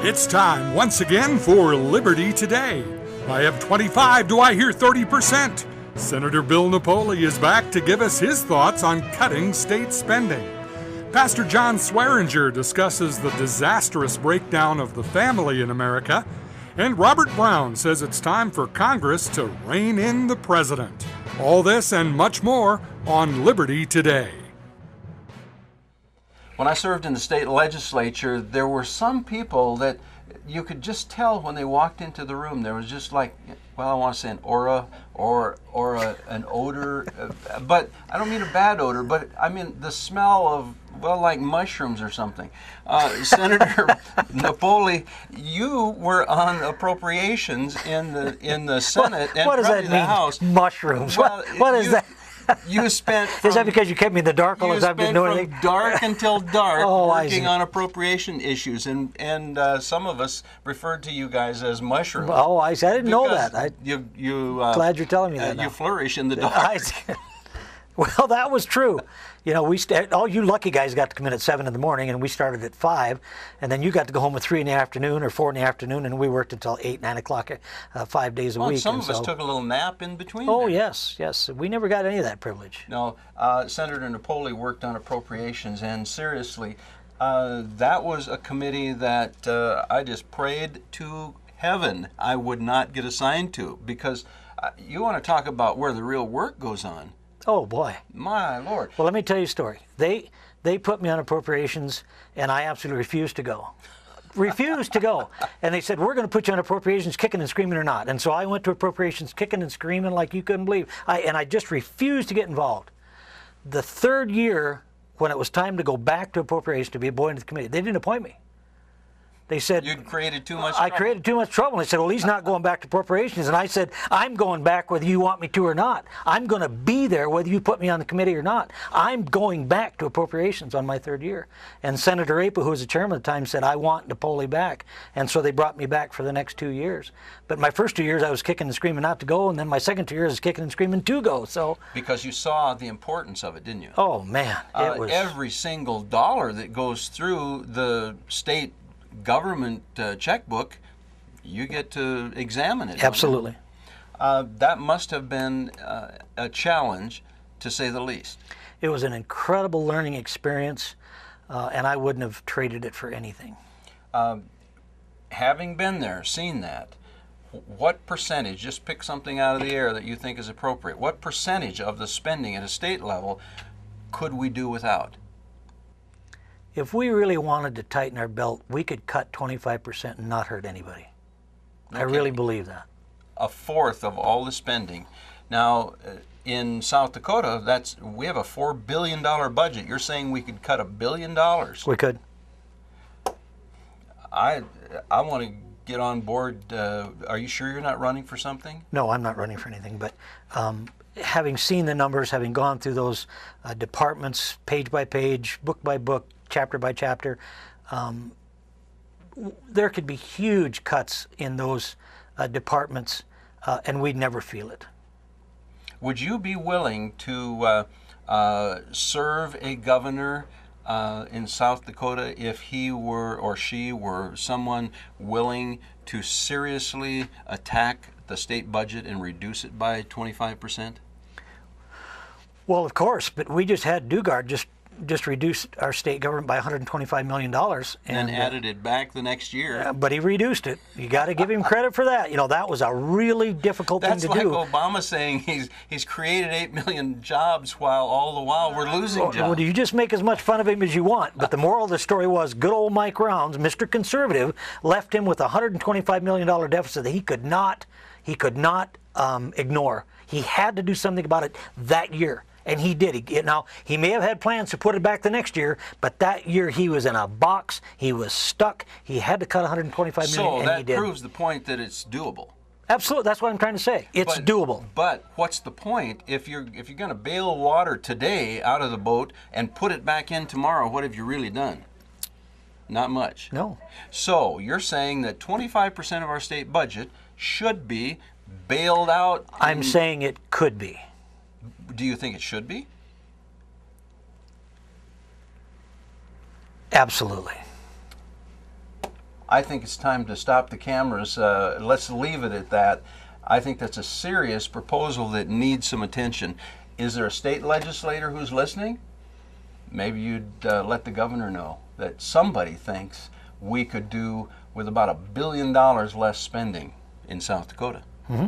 It's time once again for Liberty Today. I have 25, do I hear 30%? Senator Bill Napoli is back to give us his thoughts on cutting state spending. Pastor John Swearinger discusses the disastrous breakdown of the family in America. And Robert Brown says it's time for Congress to rein in the president. All this and much more on Liberty Today. When I served in the state legislature, there were some people that you could just tell when they walked into the room. There was just like, well, I want to say an aura or an odor, but I don't mean a bad odor, but I mean the smell of, well, like mushrooms or something. Senator Napoli, you were on appropriations in the Senate and what does probably that the mean? House. Mushrooms. Well, what is that? You spent. Is that because you kept me in the dark all the time? Didn't know anything? From dark until dark, I working see. on appropriation issues, and some of us referred to you guys as mushrooms. Oh, I see. I didn't know Because that. Glad you're telling me that now. You flourish in the dark. Well, that was true. You know, all you lucky guys got to come in at 7 in the morning, and we started at 5, and then you got to go home at 3 in the afternoon or 4 in the afternoon, and we worked until 8, 9 o'clock, 5 days a week. Some of us took a little nap in between. Oh, there. yes. We never got any of that privilege. No, Senator Napoli worked on appropriations, and seriously, that was a committee that I just prayed to heaven I would not get assigned to, because you want to talk about where the real work goes on. Oh, boy. My Lord. Well, let me tell you a story. They put me on appropriations, and I absolutely refused to go. Refused to go. And they said, we're going to put you on appropriations kicking and screaming or not. And so I went to appropriations kicking and screaming like you couldn't believe. And I just refused to get involved. The third year, when it was time to go back to appropriations to be appointed to the committee, they didn't appoint me. They said, You'd created too much trouble. I created too much trouble. And they said, well, he's not going back to appropriations. And I said, I'm going back whether you want me to or not. I'm going to be there whether you put me on the committee or not. I'm going back to appropriations on my third year. And Senator Apa, who was the chairman at the time, said, I want Napoli back. And so they brought me back for the next 2 years. But my first 2 years, I was kicking and screaming not to go. And then my second 2 years, I was kicking and screaming to go. So because you saw the importance of it, didn't you? Oh, man. It was every single dollar that goes through the state government checkbook, you get to examine it. Absolutely. That must have been a challenge, to say the least. It was an incredible learning experience, and I wouldn't have traded it for anything. Having been there, seen that, what percentage, just pick something out of the air that you think is appropriate, what percentage of the spending at a state level could we do without? If we really wanted to tighten our belt, we could cut 25% and not hurt anybody. Okay. I really believe that. A fourth of all the spending. Now, in South Dakota, we have a $4 billion budget. You're saying we could cut $1 billion? We could. I want to get on board. Are you sure you're not running for something? No, I'm not running for anything. But having seen the numbers, having gone through those departments, page by page, book by book, chapter by chapter, there could be huge cuts in those departments, and we'd never feel it. Would you be willing to serve a governor in South Dakota if he were or she were someone willing to seriously attack the state budget and reduce it by 25%? Well, of course, but we just had Dugard just reduced our state government by $125 million. And added it back the next year. But he reduced it. You got to give him credit for that. You know, that was a really difficult thing to do. That's like Obama saying he's created 8 million jobs while all the while we're losing jobs. Well, you just make as much fun of him as you want. But the moral of the story was good old Mike Rounds, Mr. Conservative, left him with a $125 million deficit that he could not ignore. He had to do something about it that year. And he did. Now, he may have had plans to put it back the next year, but that year he was in a box. He was stuck. He had to cut $125 million, and he did. So that proves the point that it's doable. Absolutely. That's what I'm trying to say. It's doable. But what's the point if you're going to bail water today out of the boat and put it back in tomorrow? What have you really done? Not much. No. So you're saying that 25% of our state budget should be bailed out? I'm saying it could be. Do you think it should be? Absolutely. I think it's time to stop the cameras. Let's leave it at that. I think that's a serious proposal that needs some attention. Is there a state legislator who's listening? Maybe you'd let the governor know that somebody thinks we could do with about $1 billion less spending in South Dakota. Mm-hmm.